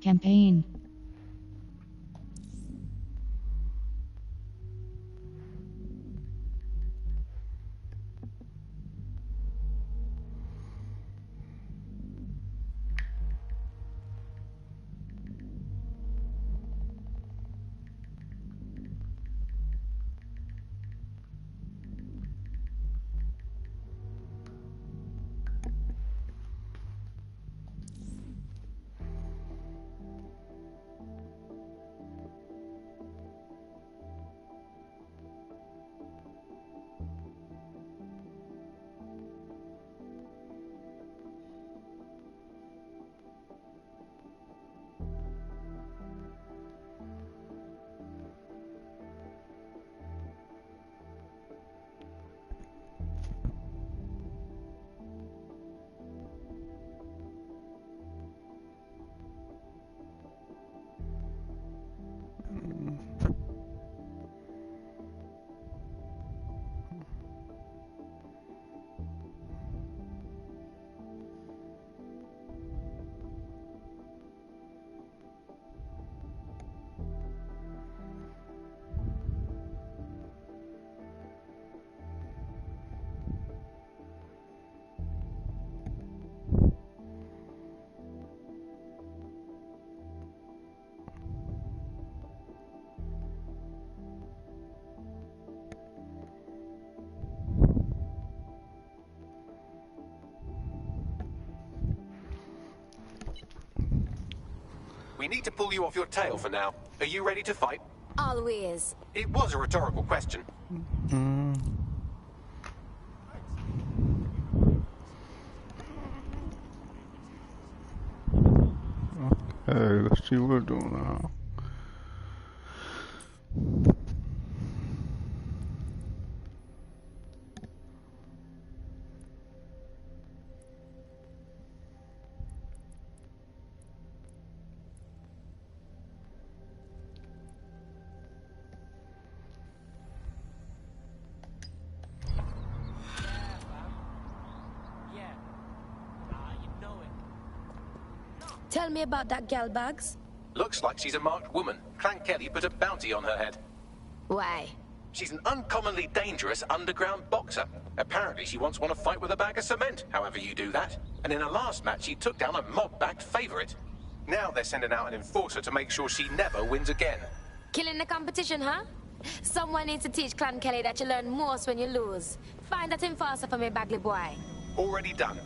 Campaign. We need to pull you off your tail for now. Are you ready to fight? Always. It was a rhetorical question. Okay, let's see what we're doing now. Tell me about that gal, Bugs. Looks like she's a marked woman. Clan Kelly put a bounty on her head. Why? She's an uncommonly dangerous underground boxer. Apparently she once won a fight with a bag of cement, however you do that. And in a last match she took down a mob-backed favourite. Now they're sending out an enforcer to make sure she never wins again. Killing the competition, huh? Someone needs to teach Clan Kelly that you learn most when you lose. Find that enforcer for me, Bagley boy. Already done.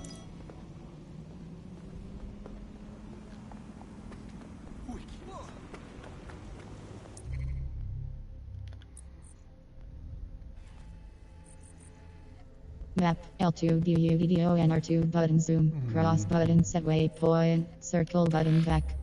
Map L2 DUVDO and R2 button zoom. Cross button set waypoint. Circle button back.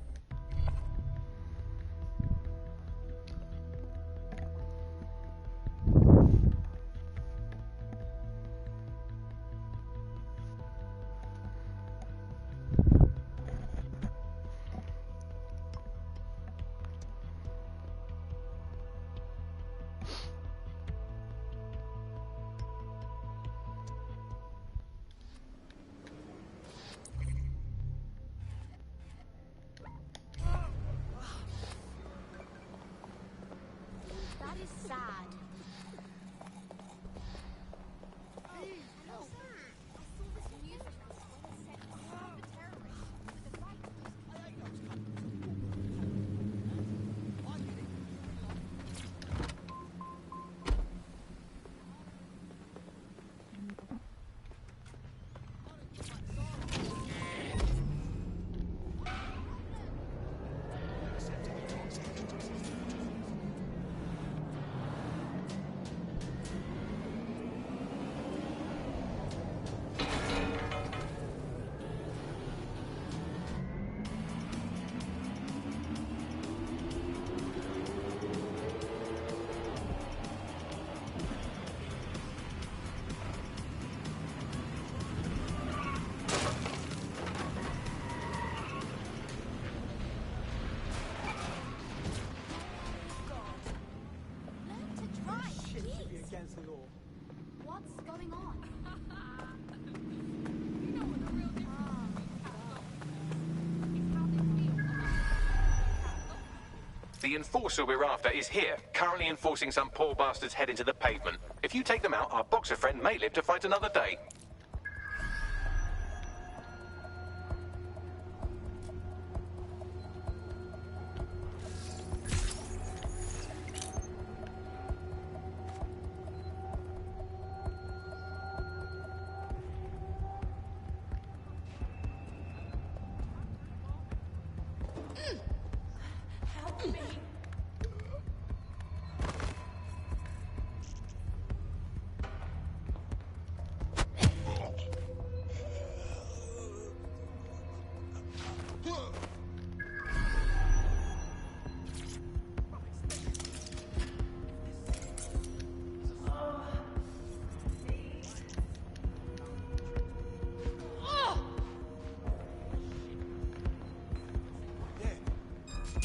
The enforcer we're after is here, currently enforcing some poor bastard's head into the pavement. If you take them out, our boxer friend may live to fight another day.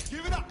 Give it up!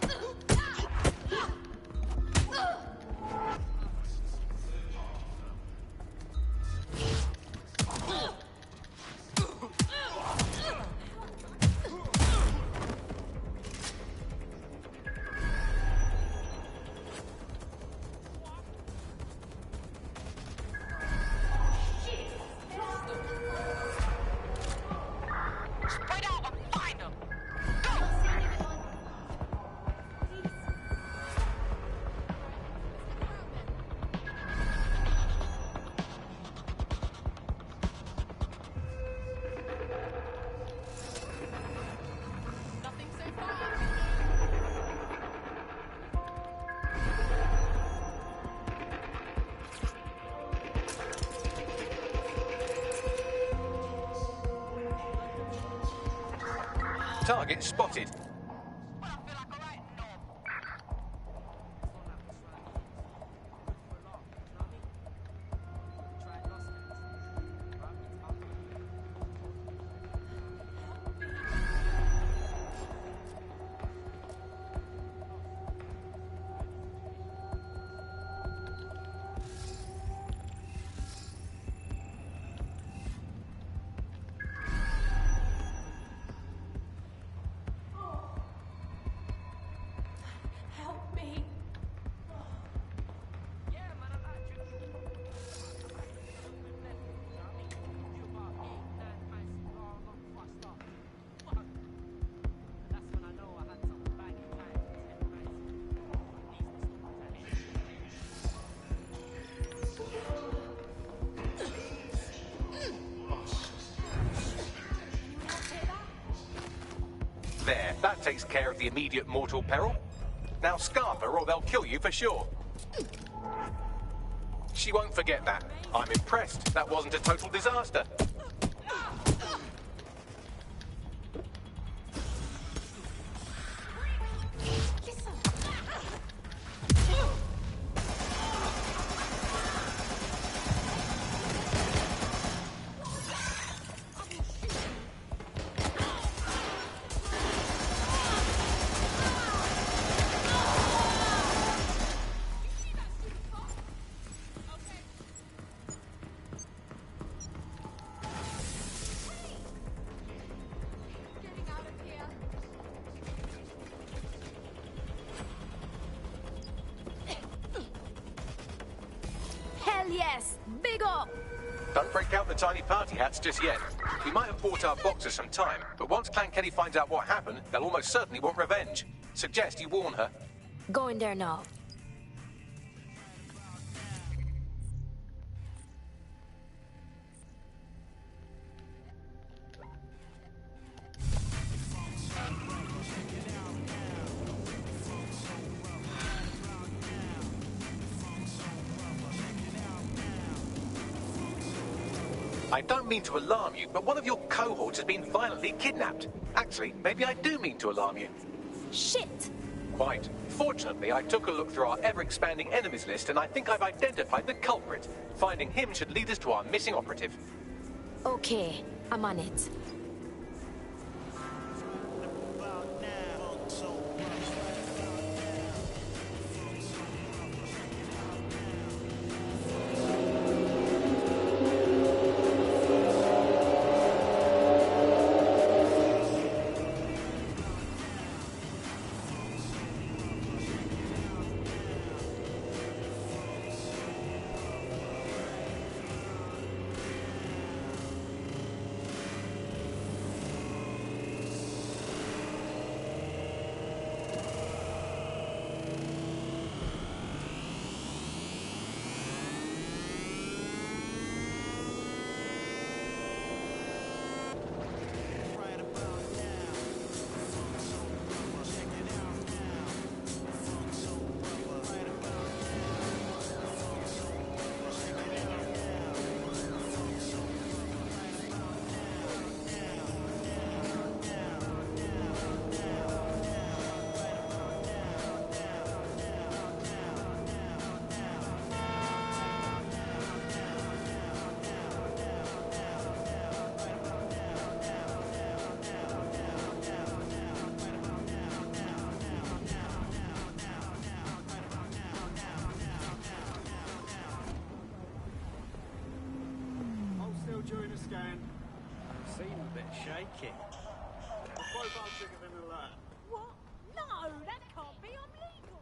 Target spotted. There, that takes care of the immediate mortal peril. Now scarf her or they'll kill you for sure. She won't forget that. I'm impressed. That wasn't a total disaster. Yes, big up! Don't break out the tiny party hats just yet. We might have bought our boxers some time, but once Clan Kelly finds out what happened, they'll almost certainly want revenge. Suggest you warn her. Going there now. I don't mean to alarm you, but one of your cohorts has been violently kidnapped. Actually, maybe I do mean to alarm you. Shit! Quite. Fortunately, I took a look through our ever-expanding enemies list, and I think I've identified the culprit. Finding him should lead us to our missing operative. Okay, I'm on it. going? Seem a bit shaky. The profile's bigger than alert. What? No, that can't be. I'm legal.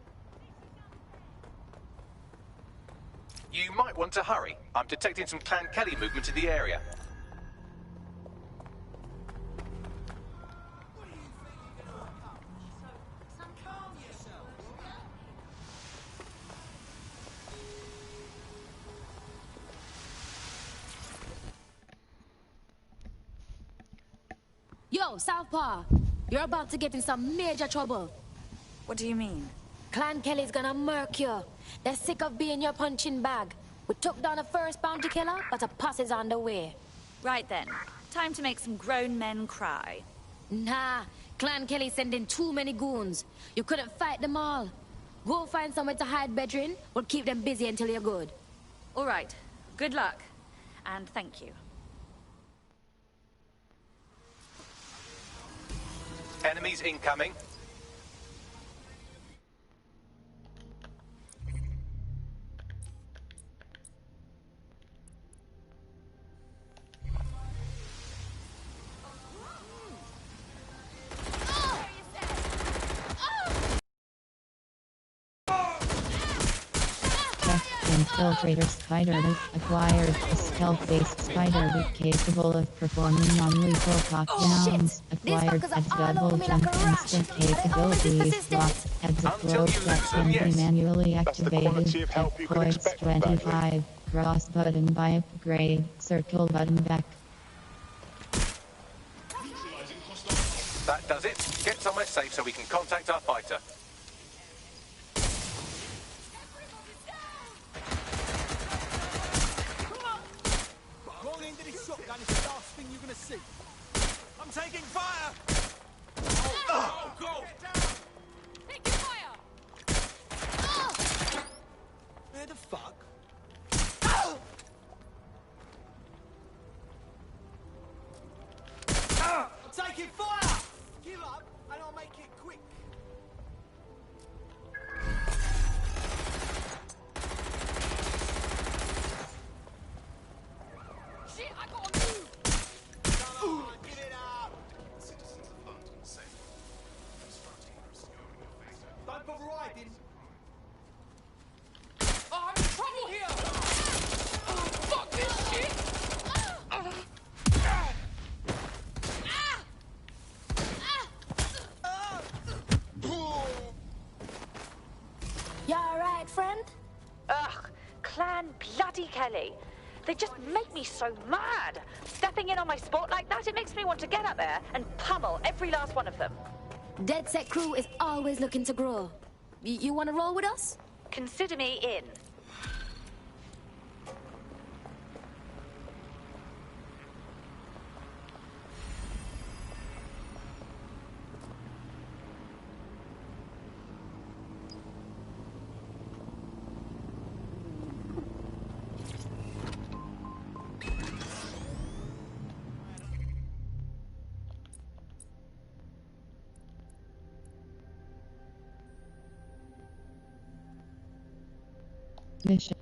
You might want to hurry. I'm detecting some Clan Kelly movement in the area. Yo, Southpaw, you're about to get in some major trouble. What do you mean? Clan Kelly's gonna murk you. They're sick of being your punching bag. We took down the first bounty killer, but a posse's on the way. Right then. Time to make some grown men cry. Nah, Clan Kelly's sending too many goons. You couldn't fight them all. Go find somewhere to hide, Bedrin. We'll keep them busy until you're good. All right. Good luck. And thank you. Enemies incoming. Infiltrator Spider Loop acquired a stealth-based spider loop capable of performing non-lethal knockdowns. Acquired a double jump instant capabilities. Locked explode that can be manually activated. At points 25. Cross button by upgrade. Circle button back. That does it. Get somewhere safe so we can contact our fighter. Shotgun is the last thing you're gonna see. I'm taking fire! Oh, go! Taking fire! Where the fuck? I'm taking fire! Give up and I'll make it quick. Shit, I gotta move! Give it up! Don't bother riding. Oh, I'm in trouble here! Fuck this shit! You alright, friend? Ugh. Clan bloody Kelly. They just make me so mad. Stepping in on my spot like that, it makes me want to get up there and pummel every last one of them. Dead Set Crew is always looking to grow. You wanna roll with us? Consider me in. Mission.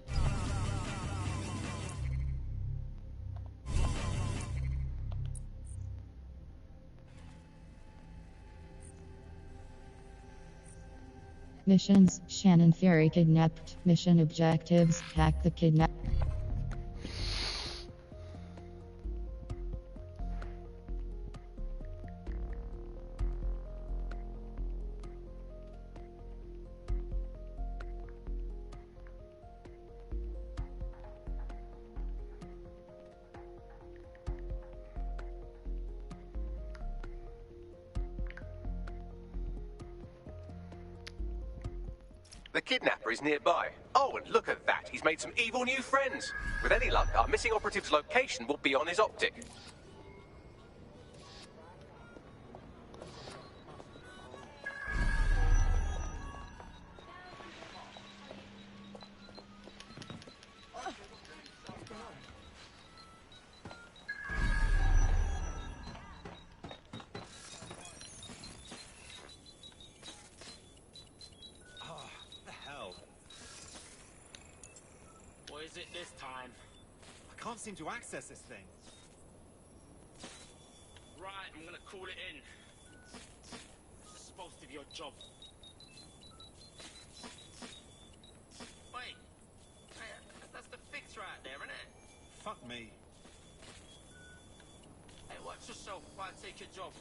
Missions: Shannon Fury kidnapped. Mission objectives: hack the kidnap. The kidnapper is nearby. Oh, and look at that. He's made some evil new friends. With any luck, our missing operative's location will be on his optic. What is it this time? I can't seem to access this thing. call it in. It's supposed to be your job. Wait. Hey, that's the fix right there, isn't it? Fuck me. Hey, watch yourself while I take your job.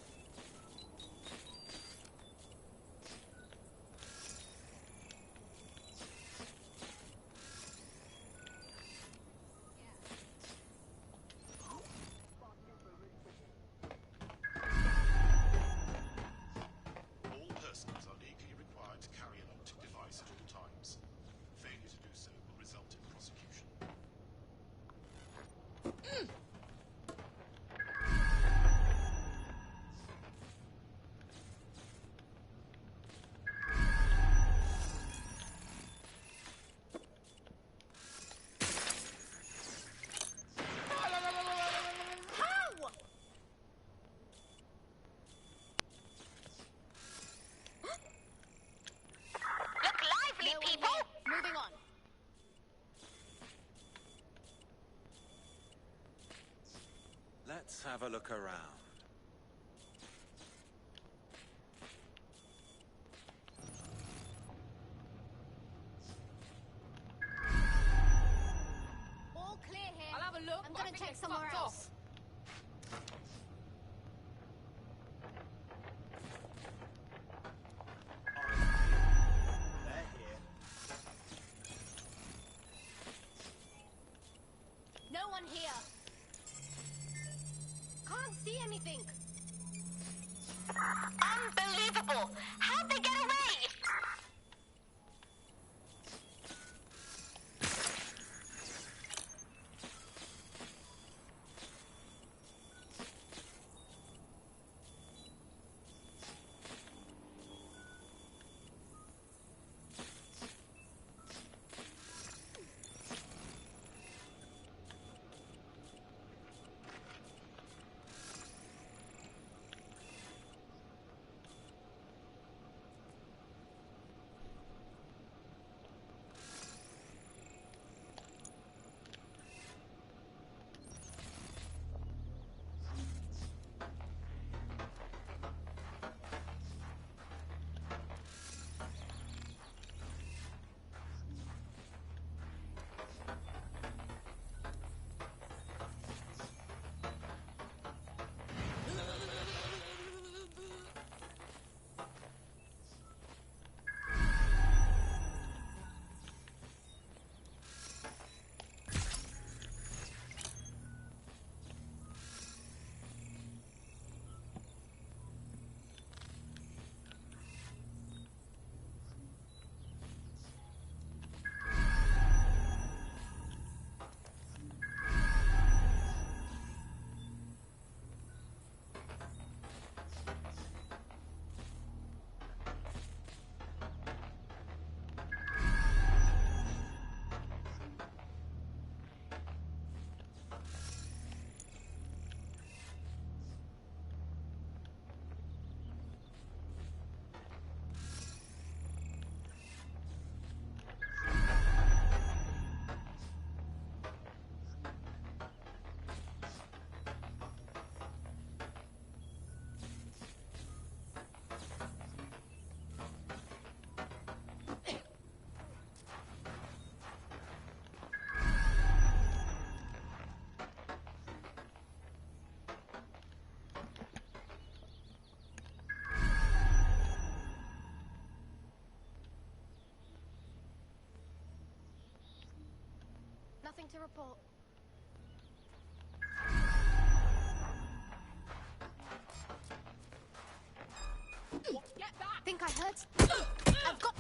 Let's have a look around. All clear here. I'll have a look. I'm gonna check somewhere else. They're here. No one here. Can't see anything. Unbelievable! How'd they get away? Nothing to report. Get back! Think I heard? I've got.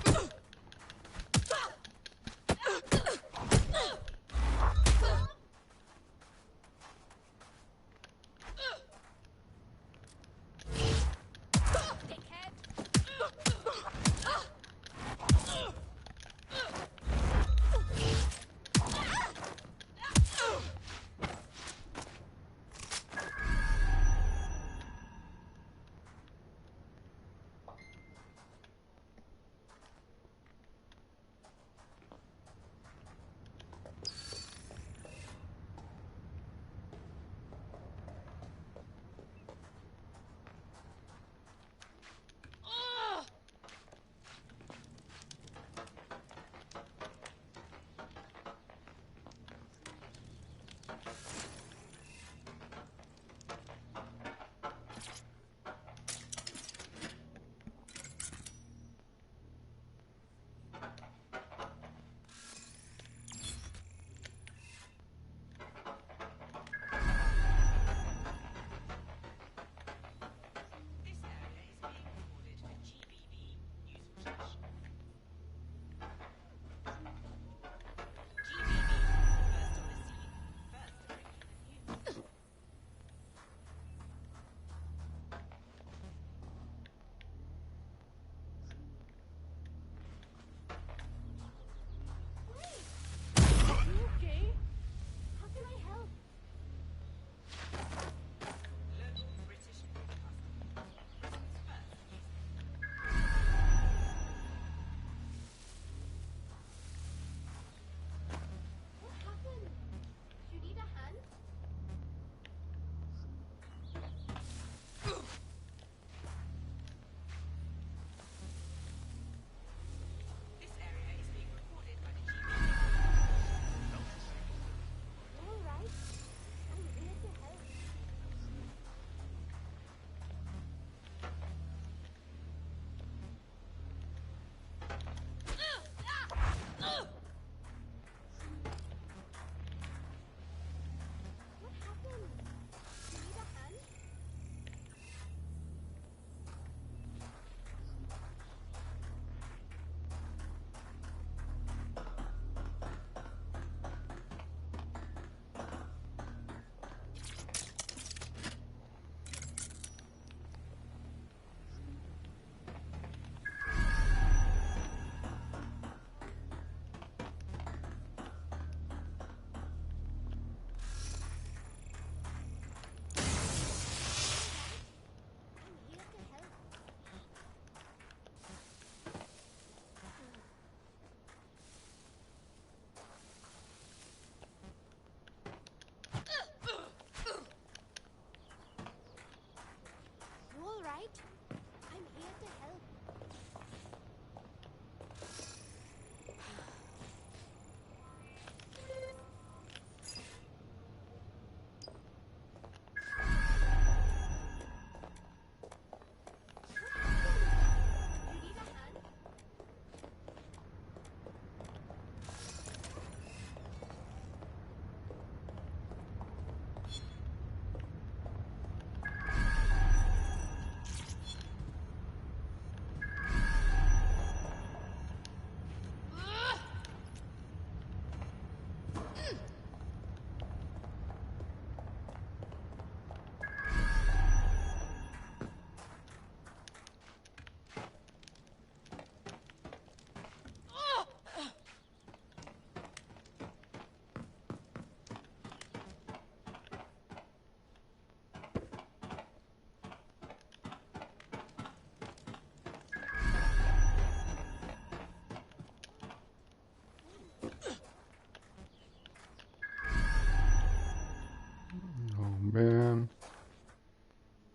Oh man.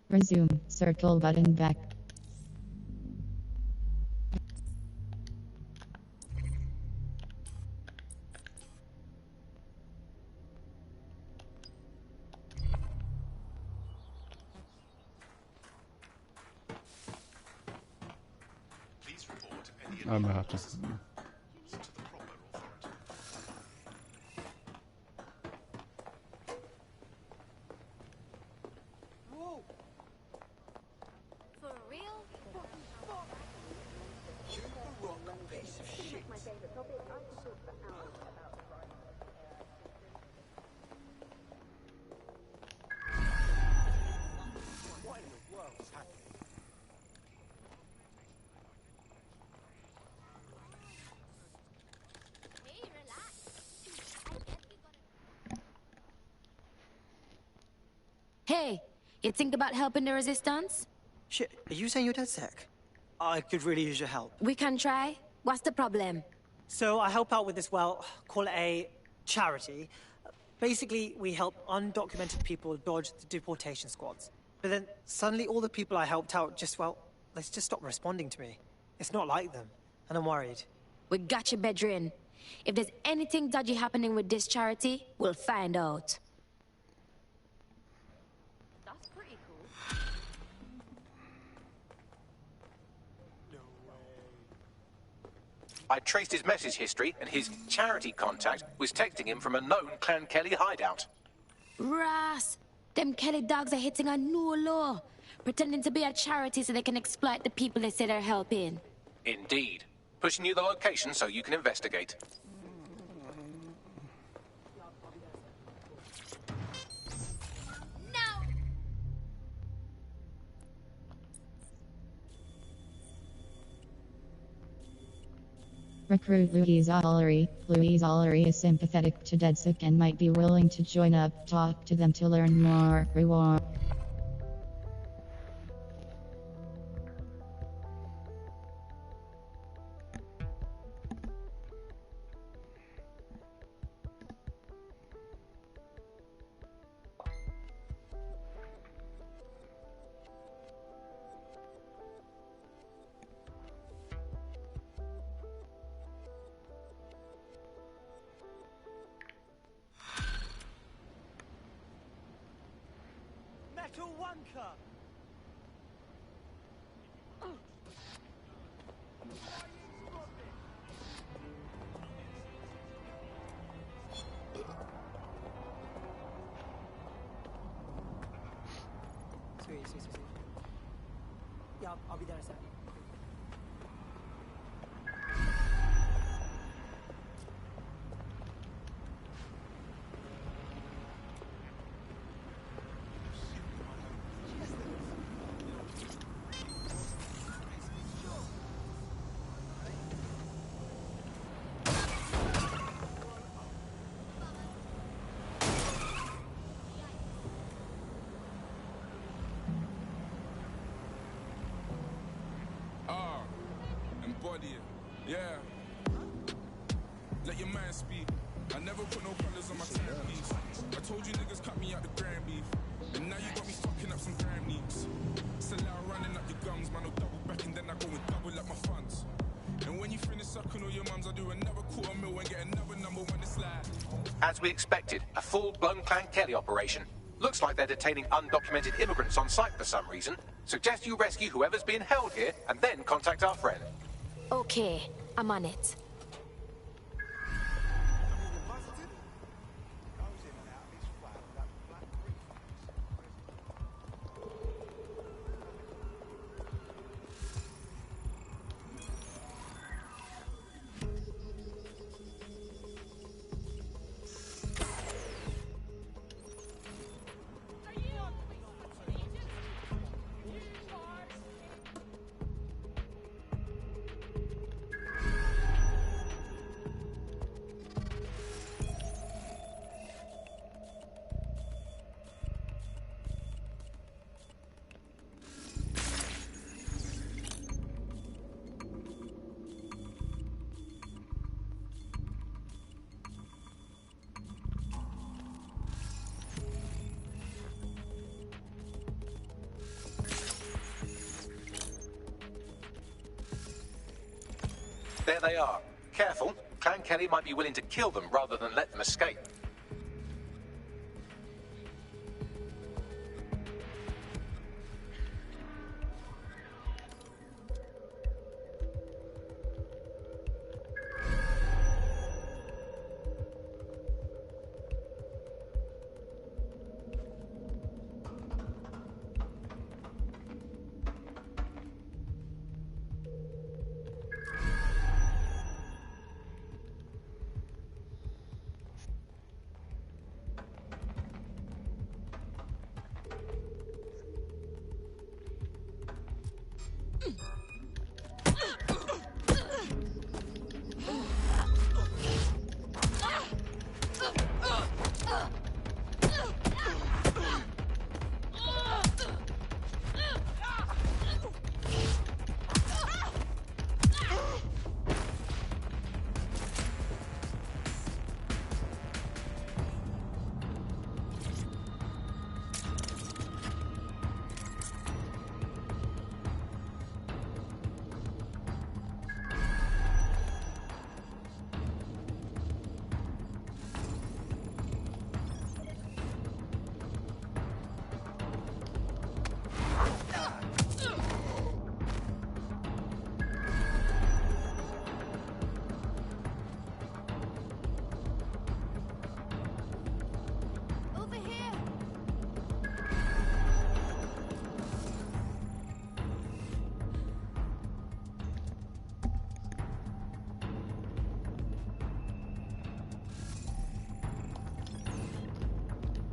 Resume. Circle button back. Please report any I'm gonna have to. to the proper authority. Whoa! For real? You rock piece of shit. What in the world is happening? Hey, relax. Hey, you think about helping the resistance? Shit, are you saying you're dead sick? I could really use your help. We can try. What's the problem? So I help out with this, well, call it a charity. Basically, we help undocumented people dodge the deportation squads. But then suddenly all the people I helped out just, well, they just stopped responding to me. It's not like them, and I'm worried. We got you, Bedrin. If there's anything dodgy happening with this charity, we'll find out. That's pretty cool. No way. I traced his message history, and his charity contact was texting him from a known Clan Kelly hideout. Ross, them Kelly dogs are hitting a new low, pretending to be a charity so they can exploit the people they say they're helping. Indeed. Pushing you the location so you can investigate. Recruit Louise Ollery. Louise Ollery is sympathetic to DedSick and might be willing to join up. Talk to them to learn more. Reward. Metal wanker! Sweet. Yeah, I'll be there in a sec. Embody it, yeah. Let your man speak. I never put no colors on my timepiece. I told you niggas cut me out the grand beef. And now you got me fucking up some crime needs. Sell out running up your guns, man, I'll double back and then I go and double up my funds. And when you finish sucking all your mums, I'll do another $250,000 and get another number one to slide. As we expected, a full-blown Clan Kelly operation. Looks like they're detaining undocumented immigrants on site for some reason. Suggest you rescue whoever's being held here and then contact our friend. Okay, I'm on it. There they are. Careful, Clan Kelly might be willing to kill them rather than let them escape.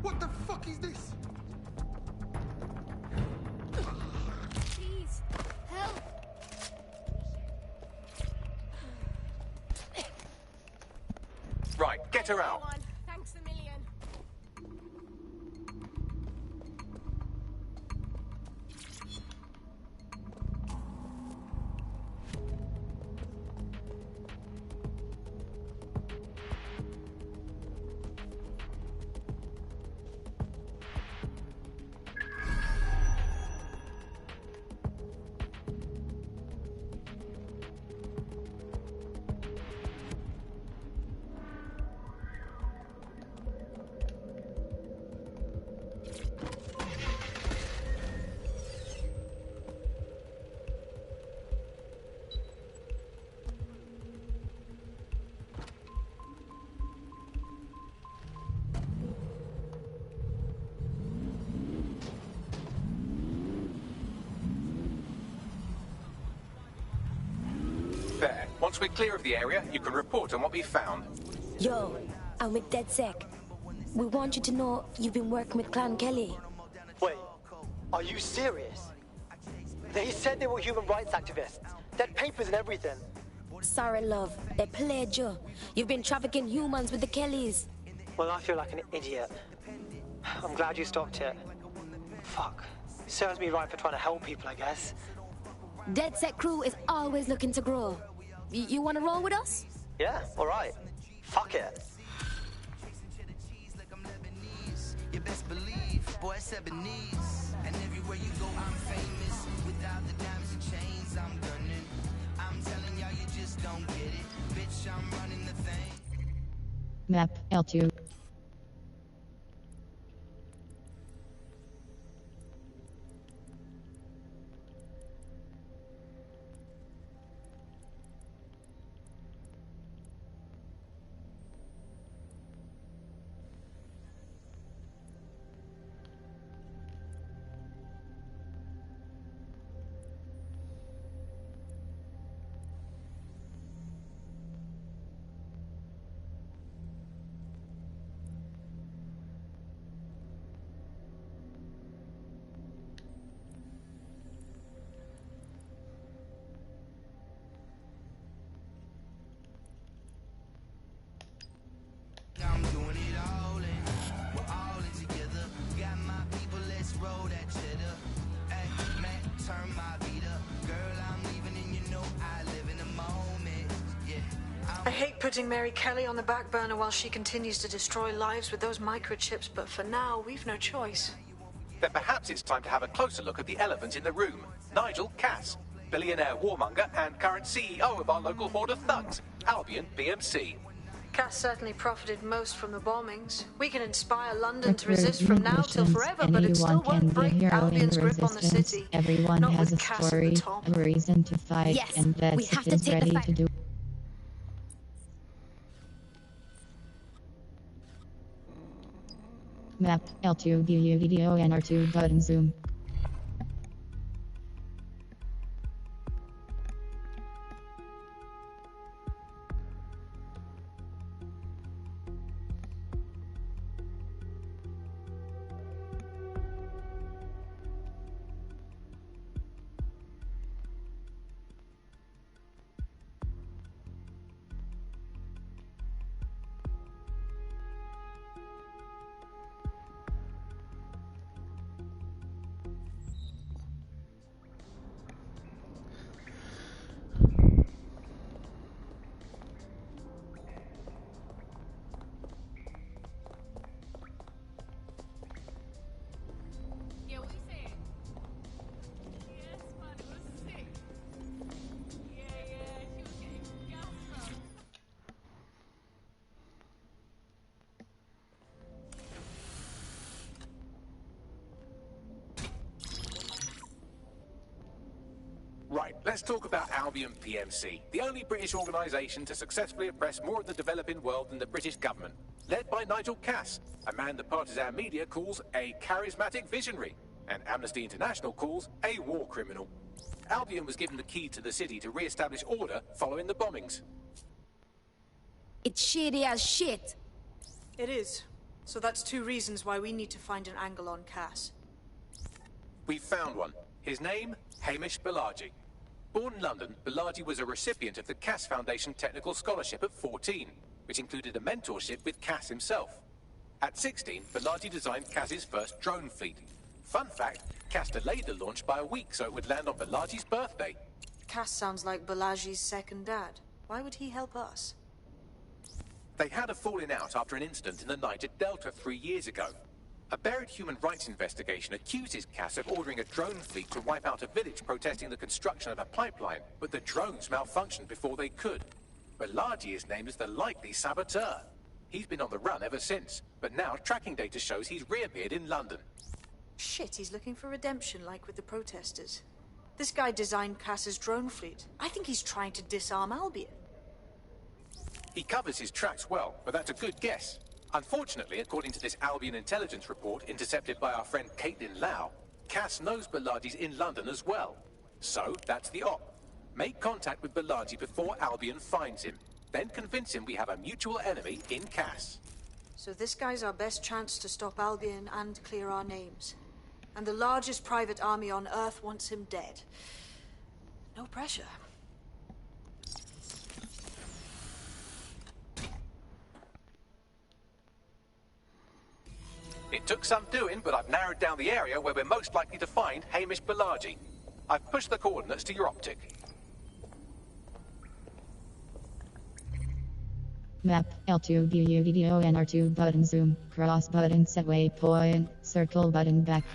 What the fuck is this? Please, help! Right, get her out. Thanks a million. There. Once we're clear of the area, you can report on what we found. Yo, I'm with DedSec. We want you to know you've been working with Clan Kelly. Wait, are you serious? They said they were human rights activists. They had papers and everything. Sorry, love. They played you. You've been trafficking humans with the Kellys. Well, I feel like an idiot. I'm glad you stopped it. Fuck. Serves me right for trying to help people, I guess. DedSec crew is always looking to grow. You want to roll with us? Yeah, all right. Fuck it. You best believe boy, it's Ebony's. And everywhere you go, I'm famous. Without the diamonds and chains, I'm gunning. I'm telling y'all, you just don't get it. Bitch, I'm running the thing. Map L2. I'm doing it all in. We're all in together. Got my people, let's roll that cheddar. Hey, man, turn my beat up. Girl, I'm leaving and you know I live in the moment. Yeah. I hate putting Mary Kelly on the back burner while she continues to destroy lives with those microchips, but for now, we've no choice. Then perhaps it's time to have a closer look at the elephant in the room. Nigel Cass, billionaire warmonger and current CEO of our local horde of thugs, Albion PMC. Cass certainly profited most from the bombings. We can inspire London to resist from now till forever, but it still won't break Albion's grip on the city. Everyone Not has with a Cass at the story, top. a reason to fight, Yes, and we Vets have to is take the ready fight. to do. Map L2 DUDONR2 button zoom. Yeah, what you saying? Yes, man, it was sick. Yeah, she was getting gas, bro. Right, let's talk about Albion PMC, the only British organisation to successfully oppress more of the developing world than the British government. Led by Nigel Cass, a man the partisan media calls a charismatic visionary, and Amnesty International calls a war criminal. Albion was given the key to the city to re-establish order following the bombings. It's shady as shit. It is. So that's two reasons why we need to find an angle on Cass. We found one. His name, Hamish Balaji. Born in London, Balaji was a recipient of the Cass Foundation Technical Scholarship at 14, which included a mentorship with Cass himself. At 16, Balaji designed Cass's first drone fleet. Fun fact, Cass delayed the launch by a week so it would land on Balaji's birthday. Cass sounds like Balaji's second dad. Why would he help us? They had a falling out after an incident in the Niger Delta 3 years ago. A buried human rights investigation accuses Cass of ordering a drone fleet to wipe out a village protesting the construction of a pipeline, but the drones malfunctioned before they could. Balaji is named as the likely saboteur. He's been on the run ever since, but now tracking data shows he's reappeared in London. Shit, he's looking for redemption like with the protesters. This guy designed Cass's drone fleet. I think he's trying to disarm Albion. He covers his tracks well, but that's a good guess. Unfortunately, according to this Albion intelligence report intercepted by our friend Caitlin Lau, Cass knows Balaji's in London as well. So, that's the op. Make contact with Balaji before Albion finds him. Then convince him we have a mutual enemy in Cass. So this guy's our best chance to stop Albion and clear our names. And the largest private army on Earth wants him dead. No pressure. It took some doing, but I've narrowed down the area where we're most likely to find Hamish Balaji. I've pushed the coordinates to your optic. Map, L2 view video and R2 button zoom, cross button set waypoint, circle button back.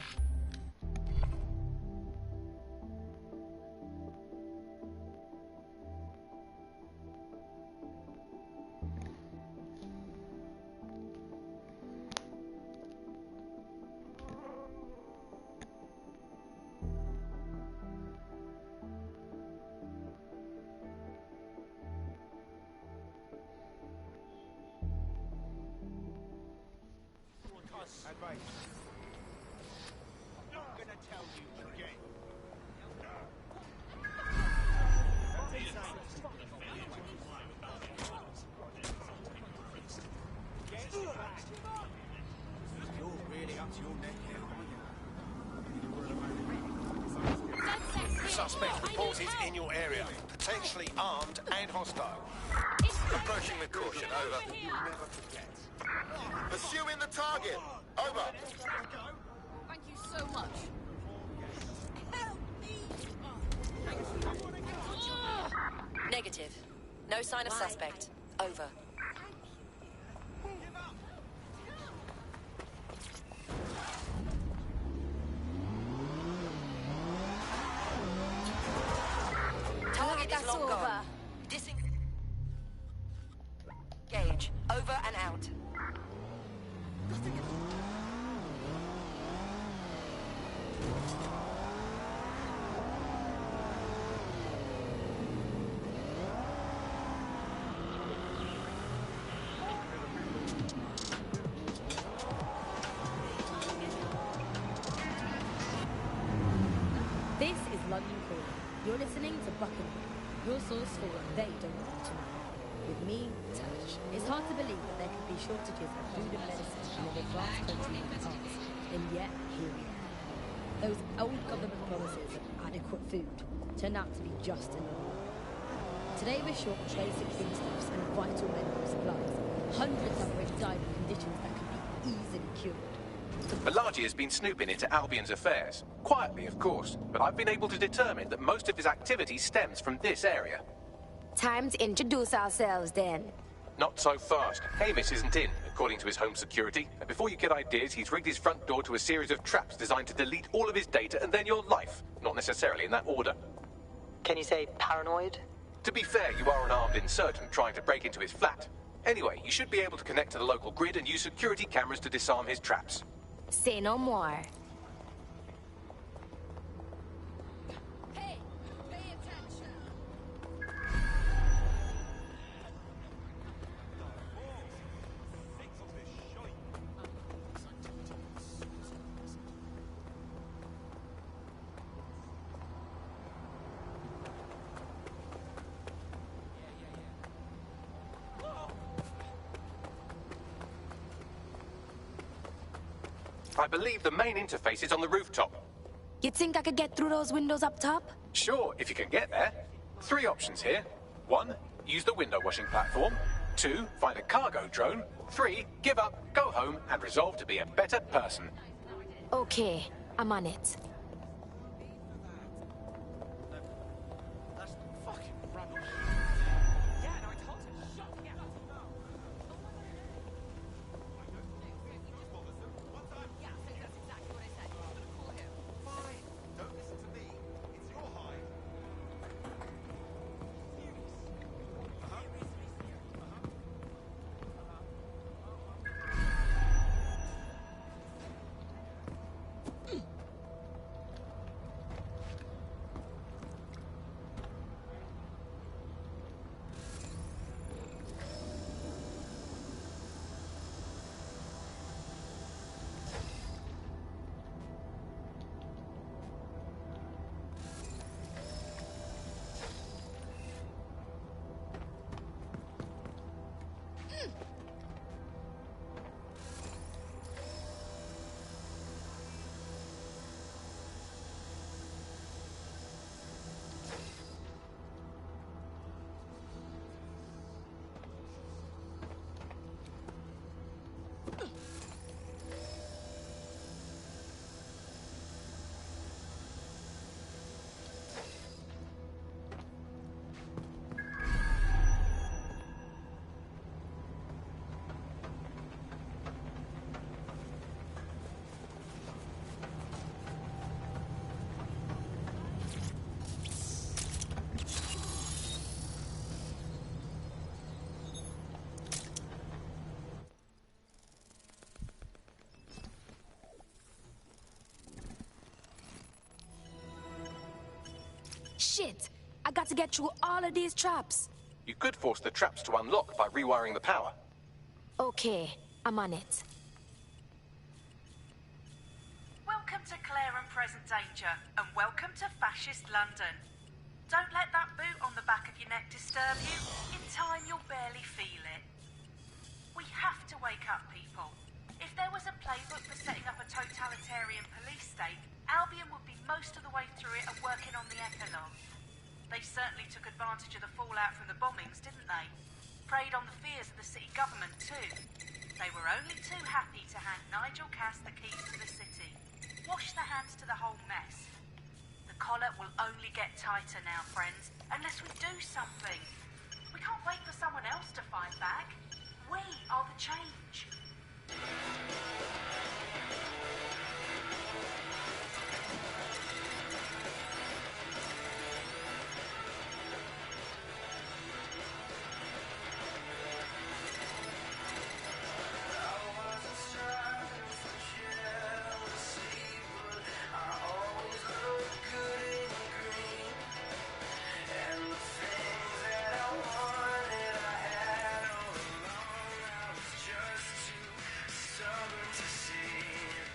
Suspect reported in your area, potentially armed and hostile. Approaching with caution, over. Pursuing the target, over. Thank you so much. Negative. No sign of suspect. Over. Target is long gone. Disengage. Over and out. This is London Calling. You're listening to Buckingham, your source for what they don't want to know. With me, Tash. It's hard to believe that there could be shortages of food and medicine in an advanced country like ours, and yet here we are. Those old government promises of adequate food turned out to be just another lie. Today we're short of basic foodstuffs and vital medical supplies. Hundreds of which died in conditions that could be easily cured. Balaji has been snooping into Albion's affairs. Quietly, of course, but I've been able to determine that most of his activity stems from this area. Time to introduce ourselves, then. Not so fast. Hamish isn't in, according to his home security. And before you get ideas, he's rigged his front door to a series of traps designed to delete all of his data and then your life. Not necessarily in that order. Can you say paranoid? To be fair, you are an armed insurgent trying to break into his flat. Anyway, you should be able to connect to the local grid and use security cameras to disarm his traps. Say no more. Hey, pay attention. I believe the main interface is on the rooftop. You think I could get through those windows up top? Sure, if you can get there. 3 options here. 1, use the window washing platform. 2, find a cargo drone. 3, give up, go home, and resolve to be a better person. Okay, I'm on it. That's fucking rubbish. Yeah, no, I told him. Shut the hell up. Yeah, so that's exactly what I said. I'm gonna call him. Fine, don't listen to me. It's your hide. Shit! I got to get through all of these traps. You could force the traps to unlock by rewiring the power. Okay, I'm on it. Welcome to Claire and Present Danger, and welcome to Fascist London. Don't let that boot on the back of your neck disturb you. In time, you'll barely feel it. We have to wake up, people. If there was a playbook for setting up a totalitarian police state, Albion would be most of the way through it and working on the epilogue. They certainly took advantage of the fallout from the bombings, didn't they? Preyed on the fears of the city government, too. They were only too happy to hand Nigel Cass the keys to the city. Wash their hands to the whole mess. The collar will only get tighter now, friends, unless we do something. We can't wait for someone else to fight back. We are the change. Stubborn to see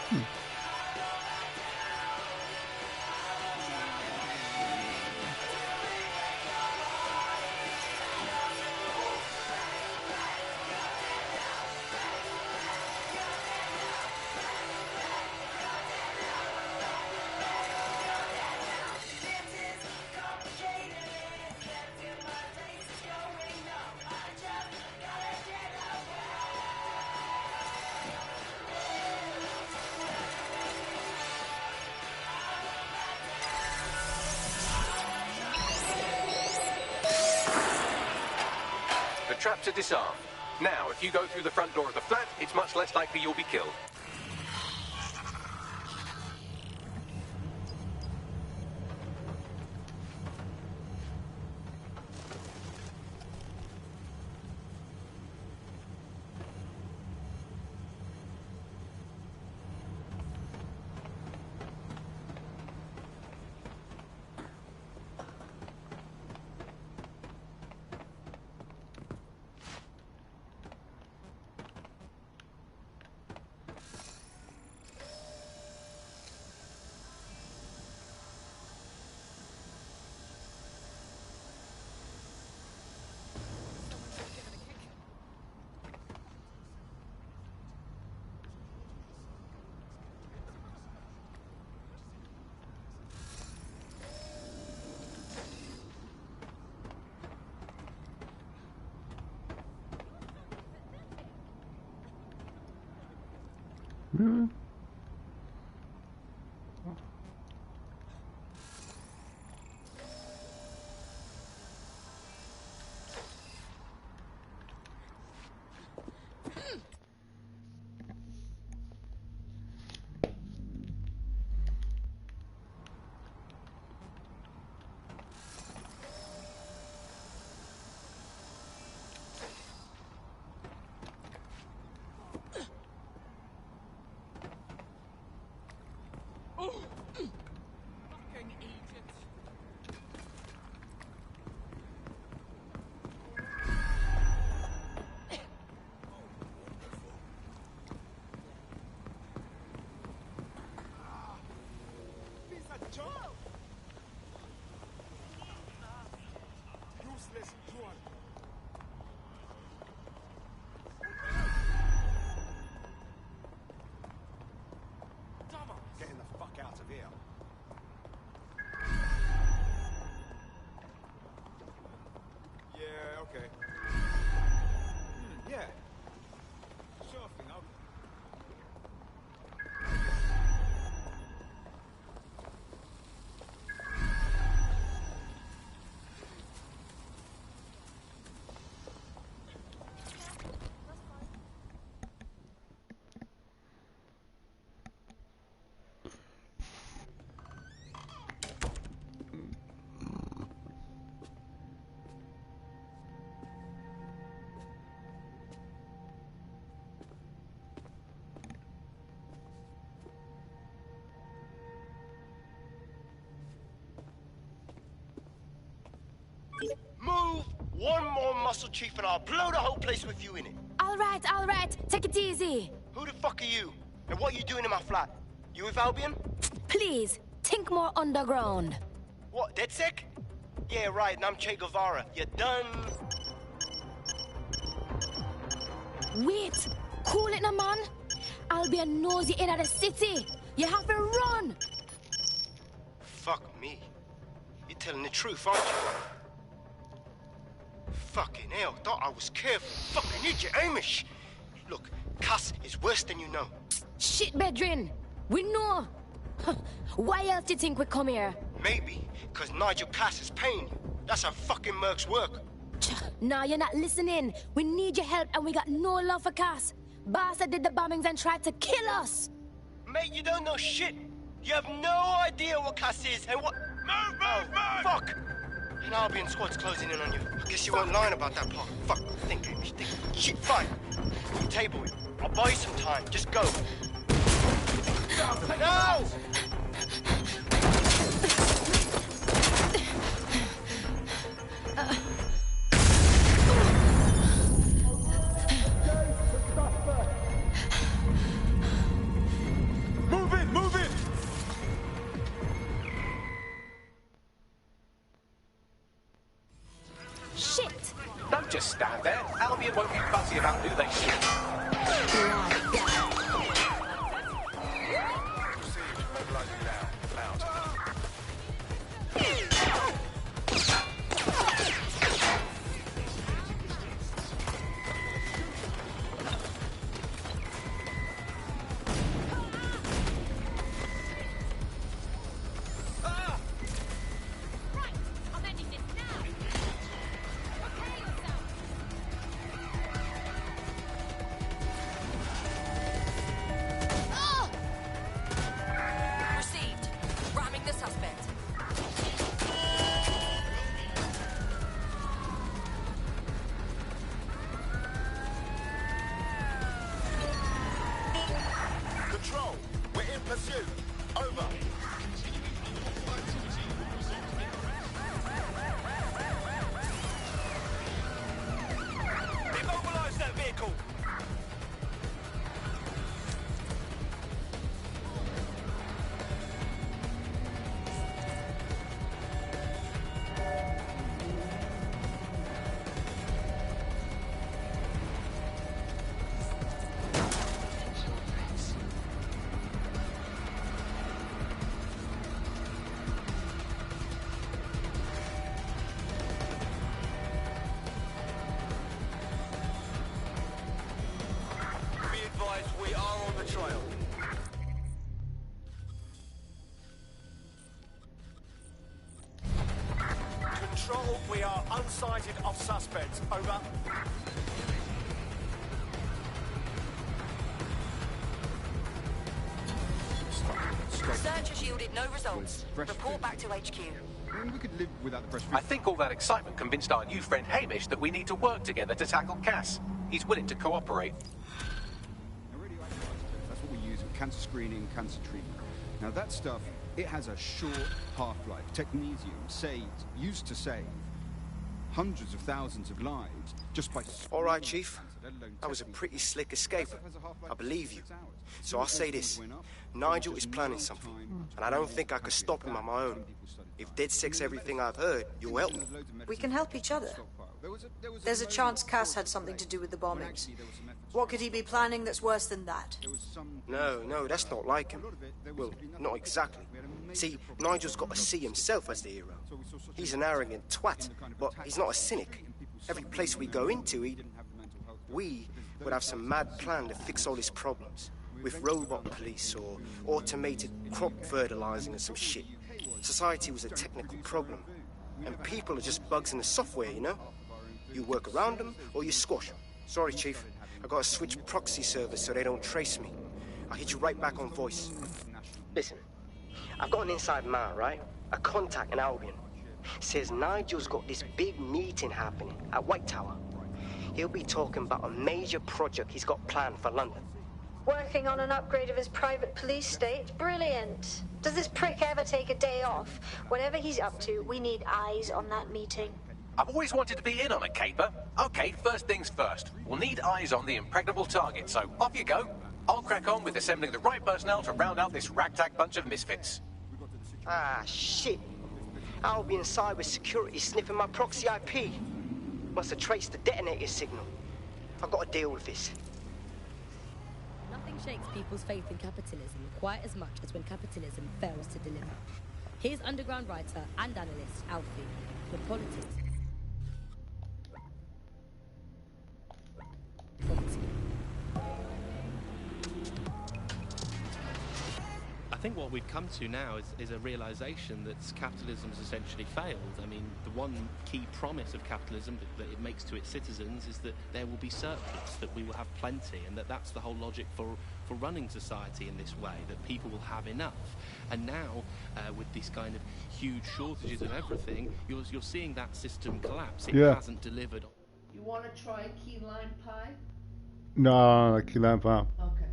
The traps are disarmed. Now, if you go through the front door of the flat, it's much less likely you'll be killed. Really? Fucking Egypt. Piece of junk. Useless drone. Getting the fuck out of here. Yeah, okay. Yeah. Sure thing, I'll... Move one more muscle, Chief, and I'll blow the whole place with you in it. All right. Take it easy. Who the fuck are you? And what are you doing in my flat? You with Albion? Please, think more underground. What, DedSec? Yeah, right, and I'm Che Guevara. You done? Wait, cool it now, man. I'll be a nosy in at the city. You have to run. Fuck me. You're telling the truth, aren't you? Fucking hell, thought I was careful. Fucking idiot, Amish. Look, Cass is worse than you know. Shit, Bedrin. We know. Why else do you think we come here? Maybe, because Nigel Cass is paying you. That's how fucking mercs work. Nah, you're not listening. We need your help and we got no love for Cass. Bastard did the bombings and tried to kill us. Mate, you don't know shit. You have no idea what Cass is and what... Move! Fuck! An Albion squad's closing in on you. I guess you weren't lying about that part. Fuck, think, Amish, think. Shit, fine. You table it. I'll buy you some time. Just go. No! stand there. Albion won't be fussy about who they shoot. We are on the trail. Control, we are unsighted of suspects. Over. Search has yielded no results. Report back to HQ. We could live without the pressure. I think all that excitement convinced our new friend Hamish that we need to work together to tackle Cass. He's willing to cooperate. That's what we use with cancer screening, cancer treatment. Now that stuff, it has a short half-life. Technesium used to save hundreds of thousands of lives just by... All right, Chief. That was a pretty slick escape. I believe you. So I'll say this. Nigel is planning something, and I don't think I could stop him on my own. If DedSec's everything I've heard, you'll help me. We can help each other. There's a chance Cass had something to do with the bombings. What could he be planning that's worse than that? No, that's not like him. Well, not exactly. See, Nigel's got to see himself as the hero. He's an arrogant twat, but he's not a cynic. Every place we go into, we would have some mad plan to fix all his problems. With robot police or automated crop fertilizing or some shit. Society was a technical problem. And people are just bugs in the software, you know? You work around them or you squash them. Sorry, Chief. I gotta switch proxy servers so they don't trace me. I'll hit you right back on voice. Listen, I've got an inside man, right? A contact in Albion. Says Nigel's got this big meeting happening at White Tower. He'll be talking about a major project he's got planned for London. Working on an upgrade of his private police state? Brilliant. Does this prick ever take a day off? Whatever he's up to, we need eyes on that meeting. I've always wanted to be in on a caper. Okay, first things first. We'll need eyes on the impregnable target, so off you go. I'll crack on with assembling the right personnel to round out this ragtag bunch of misfits. Ah, shit. Albion cyber security sniffing my proxy IP. Must have traced the detonator signal. I've got to deal with this. Nothing shakes people's faith in capitalism quite as much as when capitalism fails to deliver. Here's underground writer and analyst Alfie with politics. I think what we've come to now is a realization that capitalism has essentially failed. I mean, the one key promise of capitalism that it makes to its citizens is that there will be surplus, that we will have plenty, and that's the whole logic for running society in this way, that people will have enough. And now, with these kind of huge shortages of everything, you're seeing that system collapse. It hasn't delivered. You want to try key lime pie? No, key lime pie. Okay.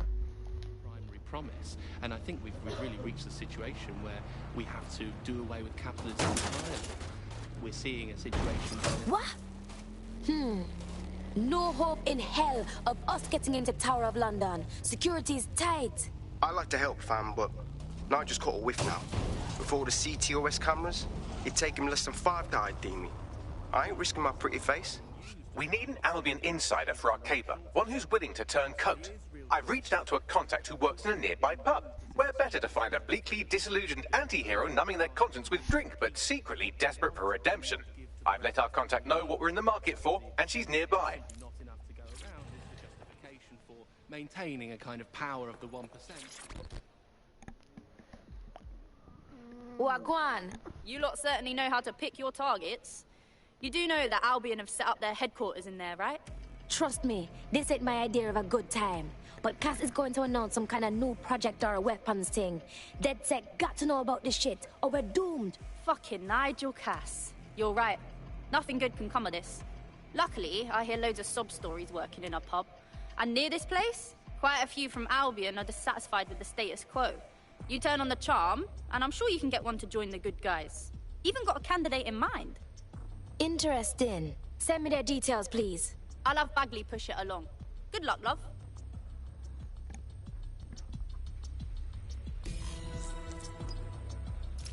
Primary promise, and I think we've really reached the situation where we have to do away with capitalism entirely. We're seeing a situation where... What? No hope in hell of us getting into Tower of London. Security is tight. I like to help, fam, but Nigel's caught a whiff now. With all the CTOS cameras, it'd take him less than 5 to ID me. I ain't risking my pretty face. We need an Albion insider for our caper, one who's willing to turn coat. I've reached out to a contact who works in a nearby pub. Where better to find a bleakly disillusioned anti-hero numbing their conscience with drink, but secretly desperate for redemption. I've let our contact know what we're in the market for, and she's nearby. Not enough to go around is the justification for maintaining a kind of power of the 1%. Wagwan. You lot certainly know how to pick your targets. You do know that Albion have set up their headquarters in there, right? Trust me, this ain't my idea of a good time. But Cass is going to announce some kind of new project or a weapons thing. DedSec got to know about this shit, or we're doomed. Fucking Nigel Cass. You're right. Nothing good can come of this. Luckily, I hear loads of sob stories working in a pub. And near this place, quite a few from Albion are dissatisfied with the status quo. You turn on the charm, and I'm sure you can get one to join the good guys. Even got a candidate in mind. Interesting. Send me their details, please. I'll have Bagley push it along. Good luck, love.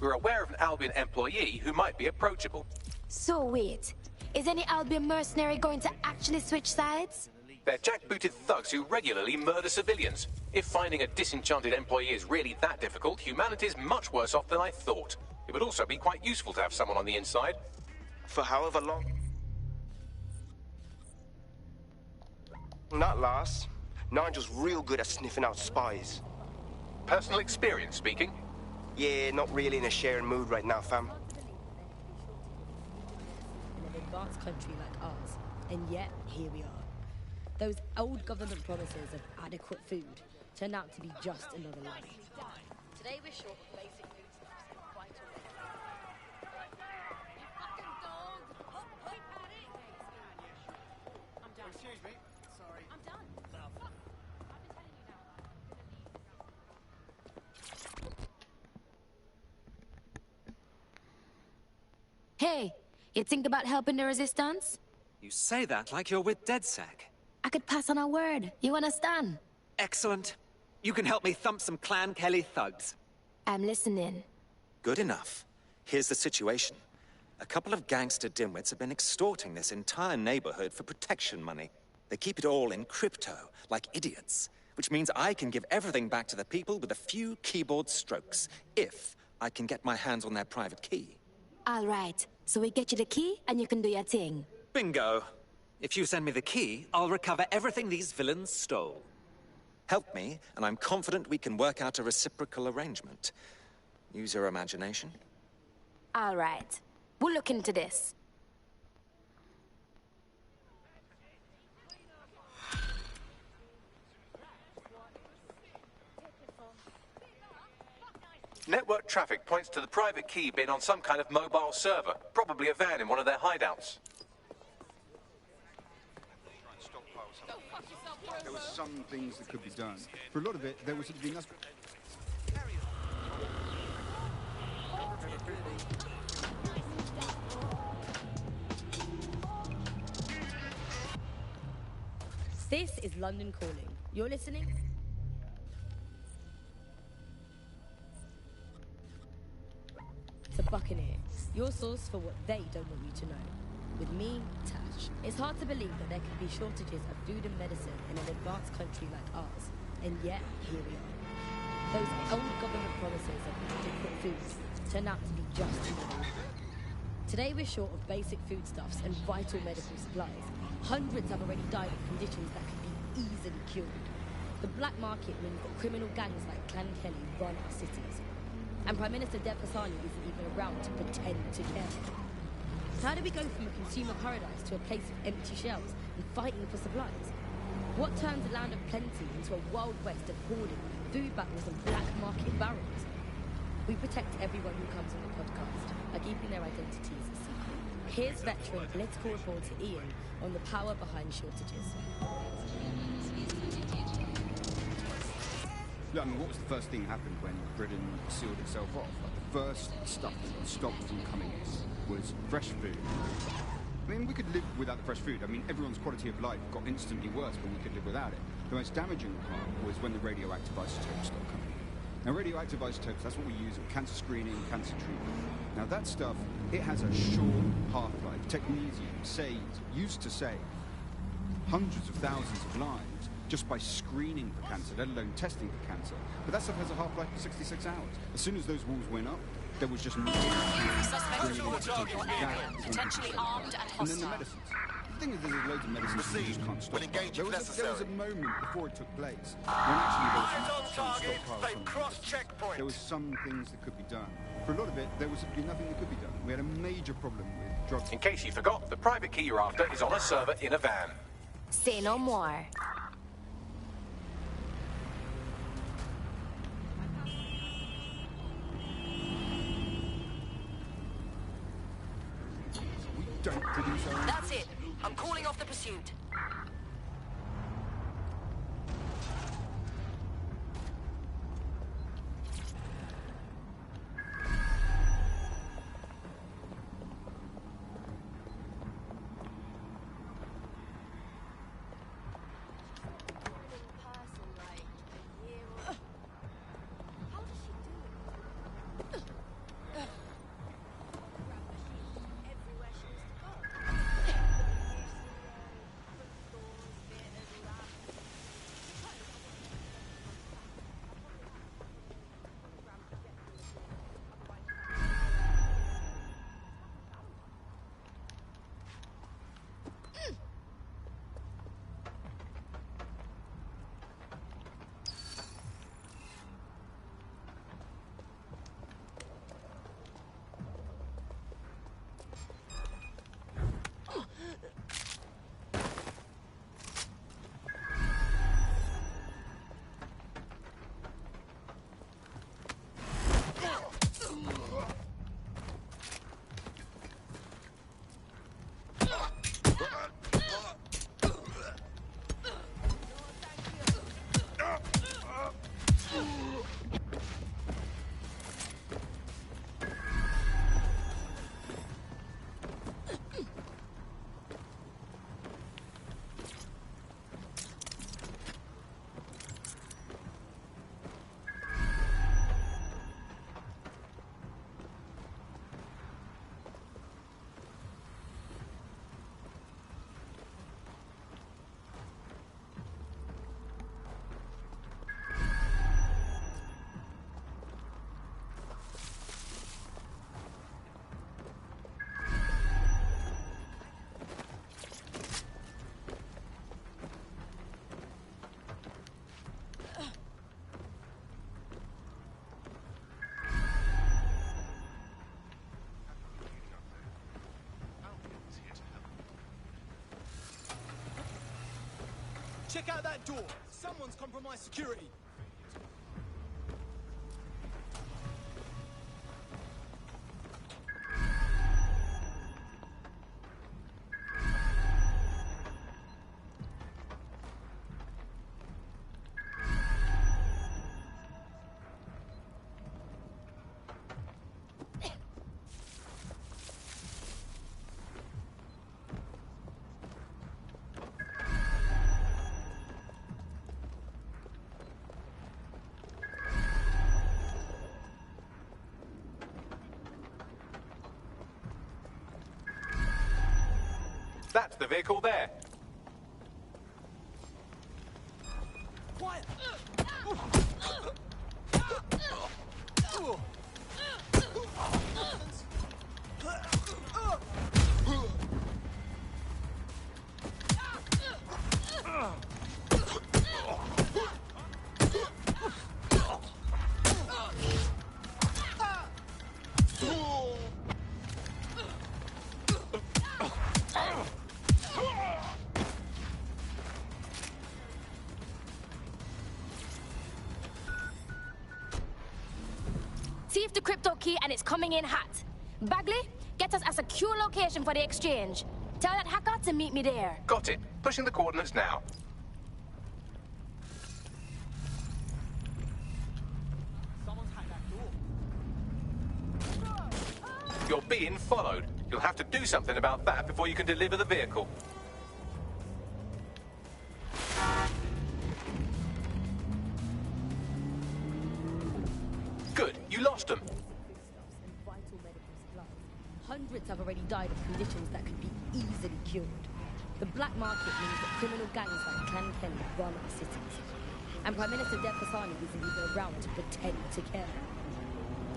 We're aware of an Albion employee who might be approachable. So wait, is any Albion mercenary going to actually switch sides? They're jackbooted thugs who regularly murder civilians. If finding a disenchanted employee is really that difficult, humanity's much worse off than I thought. It would also be quite useful to have someone on the inside. For however long. Not last. Nigel's real good at sniffing out spies. Personal experience speaking? Yeah, not really in a sharing mood right now, fam. In an advanced country like ours, and yet here we are. Those old government promises of adequate food turned out to be just another lie. Today we're short of basic foodstuffs and vital Excuse me. Sorry. I'm done. Hey, you think about helping the resistance? You say that like you're with DedSec. I could pass on a word. You understand? Excellent. You can help me thump some Clan Kelly thugs. I'm listening. Good enough. Here's the situation. A couple of gangster dimwits have been extorting this entire neighborhood for protection money. They keep it all in crypto, like idiots. Which means I can give everything back to the people with a few keyboard strokes, if I can get my hands on their private key. All right. So we get you the key, and you can do your thing. Bingo. If you send me the key, I'll recover everything these villains stole. Help me, and I'm confident we can work out a reciprocal arrangement. Use your imagination. All right. We'll look into this. Network traffic points to the private key being on some kind of mobile server, probably a van in one of their hideouts. There were some things that could be done. For a lot of it, there was enough. This is London Calling. You're listening? To Buccaneer, your source for what they don't want you to know. With me, Tash. It's hard to believe that there could be shortages of food and medicine in an advanced country like ours, and yet here we are. Those old government promises of adequate food turned out to be just another lie. Today we're short of basic foodstuffs and vital medical supplies. Hundreds have already died of conditions that could be easily cured. The black market means that criminal gangs like Clan Kelly run our cities. And Prime Minister Dev Hassani isn't even around to pretend to care. How do we go from a consumer paradise to a place of empty shelves and fighting for supplies? What turns a land of plenty into a wild west of hoarding, food battles and black market barons? We protect everyone who comes on the podcast by keeping their identities a secret. Here's veteran political reporter Ian on the power behind shortages. Yeah, I mean, what was the first thing that happened when Britain sealed itself off? Like, the first stuff that stopped from coming in was fresh food. I mean, we could live without the fresh food. I mean, everyone's quality of life got instantly worse, but we could live without it. The most damaging part was when the radioactive isotopes started coming in. Now, radioactive isotopes, that's what we use in cancer screening, cancer treatment. Now, that stuff, it has a short half-life. Technetium, used to save hundreds of thousands of lives just by screening for cancer, let alone testing for cancer. But that stuff has a half-life of 66 hours. As soon as those walls went up, there was just no potentially armed and and then the medicines. The thing is, there's loads of medicines you just can't stop. There was a moment before it took place when actually there was some things that could be done. For a lot of it, there was simply nothing that could be done. We had a major problem with drugs. In case you forgot, the private key you're after is on a server in a van. Say no more. Don't produce our own. That's it. I'm calling off the pursuit. Check out that door. Someone's compromised security. That's the vehicle there. Quiet. See if the crypto key and it's coming in hot. Bagley, get us a secure location for the exchange. Tell that hacker to meet me there. Got it. Pushing the coordinates now. Someone's hacked that door. You're being followed. You'll have to do something about that before you can deliver the vehicle. lost them. Vital medical supplies. Hundreds have already died of conditions that could be easily cured. The black market means that criminal gangs like Clan Kelly run our cities. And Prime Minister Dev Kasani isn't even around to pretend to care.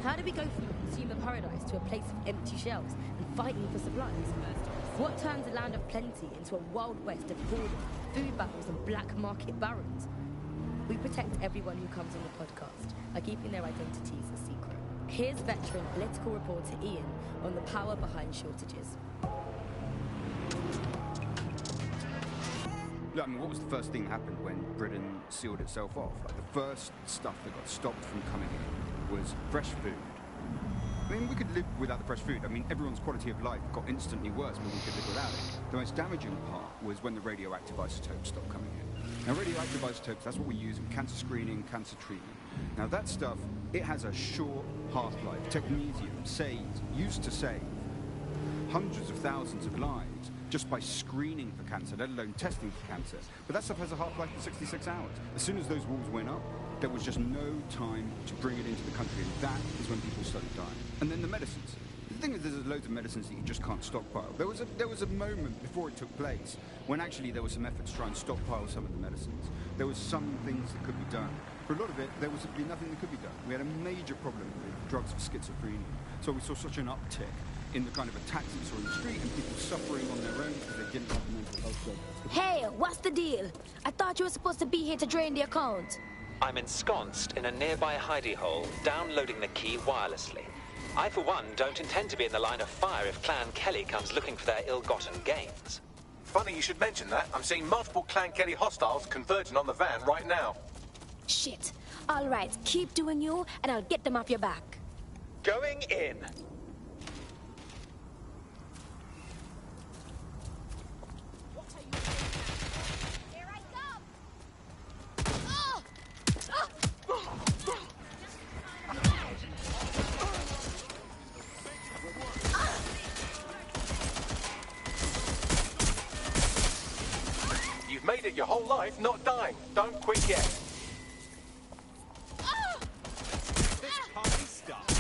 How do we go from a consumer paradise to a place of empty shelves and fighting for supplies? What turns a land of plenty into a wild west of hoarding, food battles and black market barons? We protect everyone who comes on the podcast by keeping their identities a secret. Here's veteran political reporter Ian on the power behind shortages. Look, I mean, what was the first thing that happened when Britain sealed itself off? Like, the first stuff that got stopped from coming in was fresh food. I mean, we could live without the fresh food. I mean, everyone's quality of life got instantly worse, but we could live without it. The most damaging part was when the radioactive isotopes stopped coming in. Now, radioactive isotopes, that's what we use in cancer screening, cancer treatment. Now, that stuff, it has a short half-life. Technetium, SAIDs, used to save hundreds of thousands of lives just by screening for cancer, let alone testing for cancer. But that stuff has a half-life of 66 hours. As soon as those walls went up, there was just no time to bring it into the country, and that is when people started dying. And then the medicines. The thing is, there's loads of medicines that you just can't stockpile. There was a moment before it took place when actually there was some effort to try and stockpile some of the medicines. There was some things that could be done. For a lot of it, there was simply nothing that could be done. We had a major problem with drugs for schizophrenia. So we saw such an uptick in the kind of attacks that we saw in the street and people suffering on their own because they didn't have the mental health drugs. Hey, what's the deal? I thought you were supposed to be here to drain the account. I'm ensconced in a nearby hidey hole, downloading the key wirelessly. I, for one, don't intend to be in the line of fire if Clan Kelly comes looking for their ill-gotten gains. Funny you should mention that. I'm seeing multiple Clan Kelly hostiles converging on the van right now. Shit. All right, keep doing you, and I'll get them off your back. Going in. You've made it your whole life not dying. Don't quit yet. This party stuff.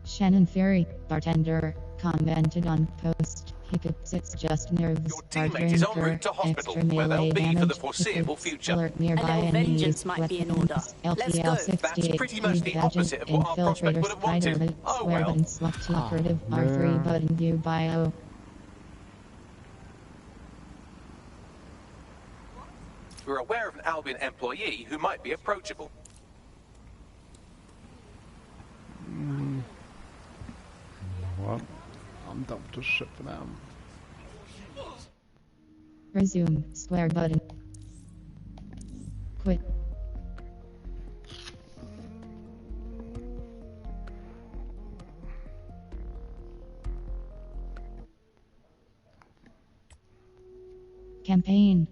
Shannon Ferry, bartender, commented on post. It's just nerves. Your teammate is en route to hospital, where they'll be for the foreseeable future. Alert nearby vengeance might be in order. Let's go. That's pretty much the opposite of what our prospect would have wanted. Oh well. R3 button view bio. We're aware of an Albion employee who might be approachable. Well, I'm done with this shit for now. Resume. Square button. Quit. Campaign.